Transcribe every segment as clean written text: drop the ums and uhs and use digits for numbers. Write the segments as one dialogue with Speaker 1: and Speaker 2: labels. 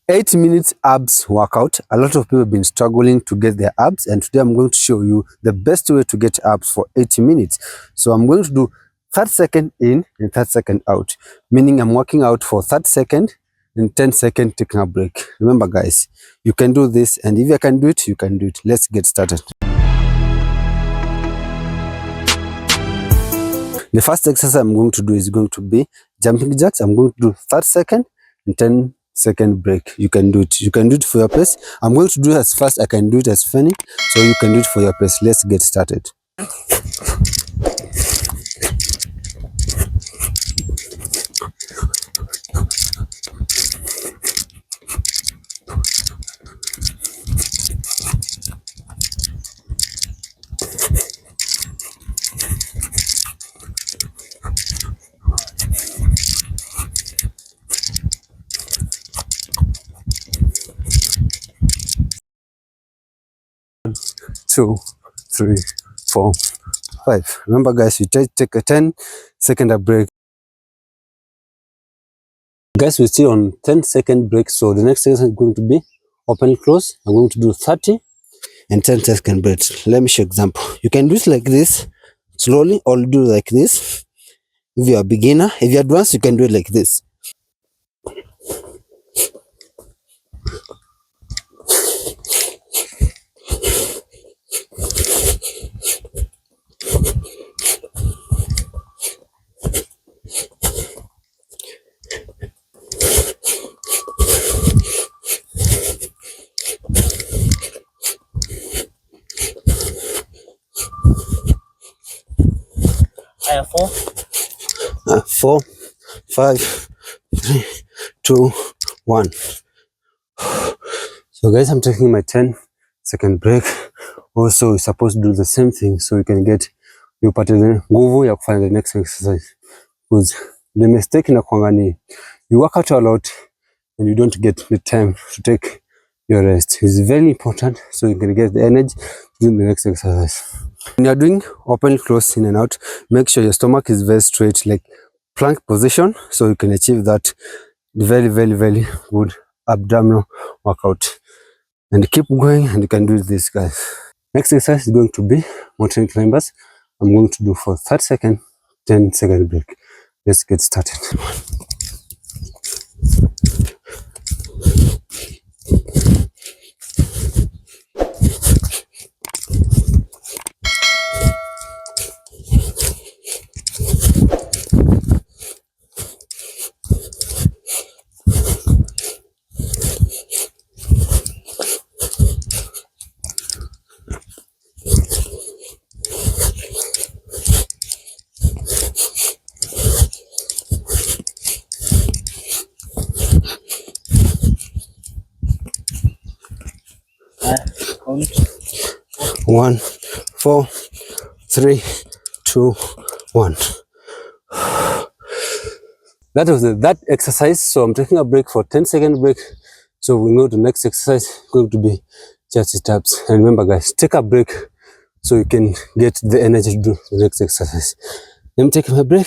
Speaker 1: 8 minutes abs workout. A lot of people have been struggling to get their abs, and today I'm going to show you the best way to get abs for 80 minutes. So I'm going to do 30 seconds in and 30 seconds out, meaning I'm working out for 30 seconds and 10 seconds taking a break. Remember guys, you can do this, and if I can do it, you can do it. Let's get started. The first exercise I'm going to do is going to be jumping jacks. I'm going to do 30 seconds and 10-second break. You can do it. You can do it for your pace. I'm going to do it as fast I can do it as funny, so you can do it for your pace. Let's get started. Two, three, 4, 5. Remember guys, you take a 10-second break. Guys, we're still on 10-second break, so the next exercise is going to be open close. I'm going to do 30 and 10-second breaks. Let me show example. You can do it like this slowly, or do like this. If you're a beginner, if you're advanced, you can do it like this.
Speaker 2: I have 4.
Speaker 1: 4, 5, 3, 2, 1. So guys, I'm taking my 10-second break. Also, you're supposed to do the same thing so you can get upate nguvu ya kufanya the next exercise. Because the mistake inakuanga ni you work out a lot and you don't get the time to take your rest. It's very important so you can get the energy to do the next exercise. When you're doing open, close, in and out, make sure your stomach is very straight, like plank position, so you can achieve that very, very, very good abdominal workout. And keep going, and you can do this, guys. Next exercise is going to be mountain climbers. I'm going to do for 30 seconds, 10-second break. Let's get started. 1, 4, 3, 2, 1. That was that exercise. So I'm taking a break for 10-second break. So we know the next exercise is going to be chest sit-ups. And remember guys, take a break so you can get the energy to do the next exercise. Let me take my break.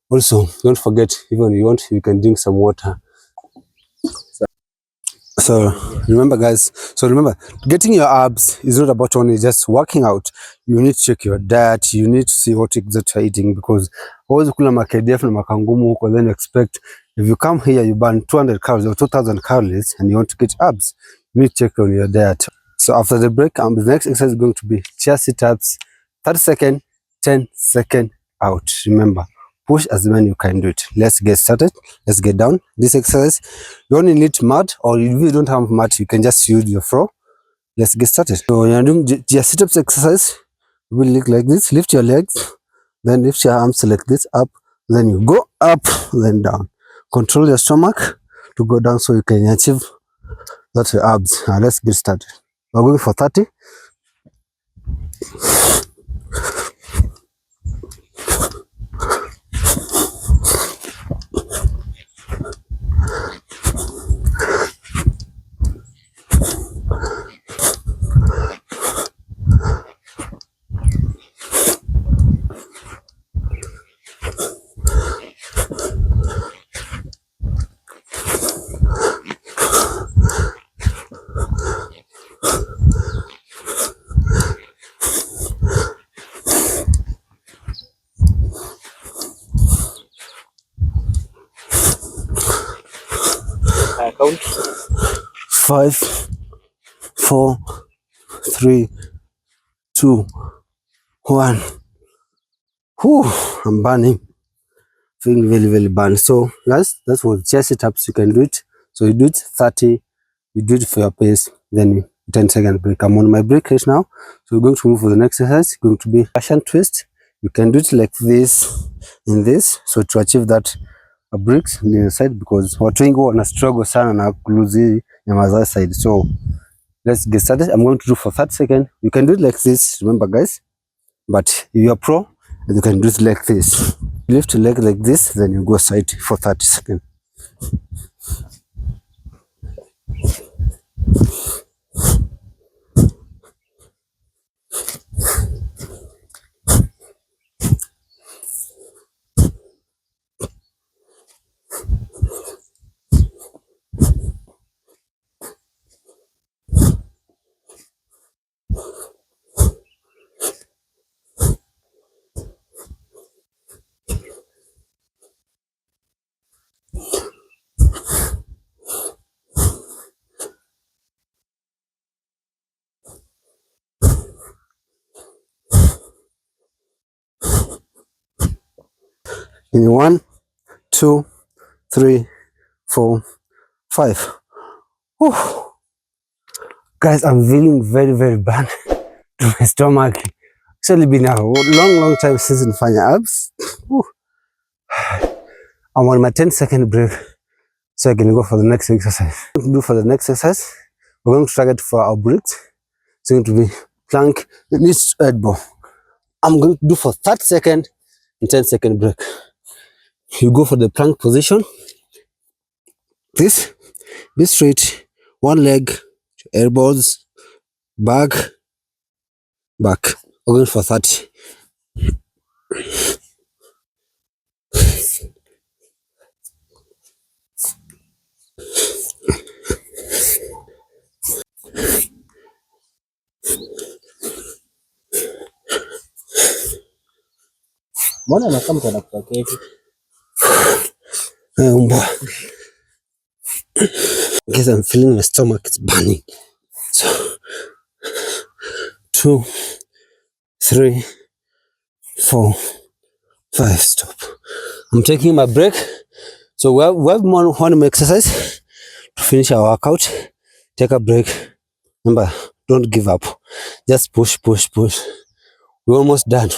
Speaker 1: Also, don't forget, even if you want, you can drink some water. So remember guys, getting your abs is not about only just working out. You need to check your diet. You need to see what exactly you're eating, because always kula KDF na makangumu huko, then expect if you come here you burn 200 calories or 2000 calories and you want to get abs, you need to check on your diet. So after the break, the next exercise is going to be chest sit-ups, 30 seconds, 10-second out. Remember, push as many you can do it. Let's get started. Let's get down. This exercise, you only need mat, or if you don't have mat, you can just use your floor. Let's get started. So when you're doing your sit-ups exercise, you will look like this. Lift your legs, then lift your arms like this, up, then you go up, then down. Control your stomach to go down so you can achieve that your abs. Now let's get started. We're going for 30.
Speaker 2: Count.
Speaker 1: 5, 4, 3, 2, 1. Whew, I'm burning. Feeling very burned. So guys, that's what chest sit-ups. You can do it. So you do it 30, you do it for your pace, then 10-second break. I'm on my break right now. So we're going to move for the next exercise. It's going to be Russian twist. You can do it like this and this. So to achieve that Obliques on the side, because watu wengi wana struggle sana na lose nyama za side. So let's get started. I'm going to do for 30 seconds. You can do it like this, remember guys. But if you're pro, you can do it like this. You lift your leg like this, then you go side for 30 seconds. In 1, 2, 3, 4, 5. Whew. Guys, I'm feeling very bad to my stomach. Actually been a long time since nifanya abs. Whew. I'm on my 10-second break, so I can go for the next exercise. What to do for the next exercise? We're going to target for our Obliques. It's going to be plank, knees to elbow. I'm going to do for 30 seconds and 10-second break. You go for the plank position. This, be straight, one leg, elbows, back. We're going for 30.
Speaker 2: Mbona anakaa mtu anakupaketi?
Speaker 1: Mbwa. Guys, I'm feeling my stomach is burning. So 2, 3, 4, 5. Stop. I'm taking my break. So we have one more exercise to finish our workout. Take a break. Remember, don't give up. Just push. We're almost done.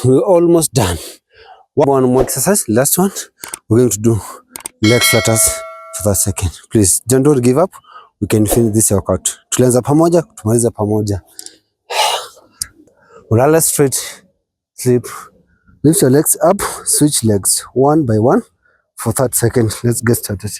Speaker 1: One more exercise. Last one. We're going to do leg flutters for that second. Please don't give up. We can finish this workout. Tulianza pamoja, tumaliza pamoja. Ulala straight, sleep. Lift your legs up, switch legs one by one for 30 seconds. Let's get started.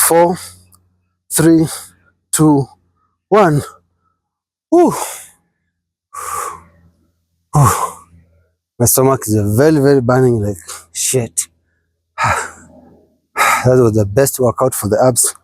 Speaker 1: Four, 3, 2, 1. Whew. My stomach is very burning like shit. That was the best workout for the abs.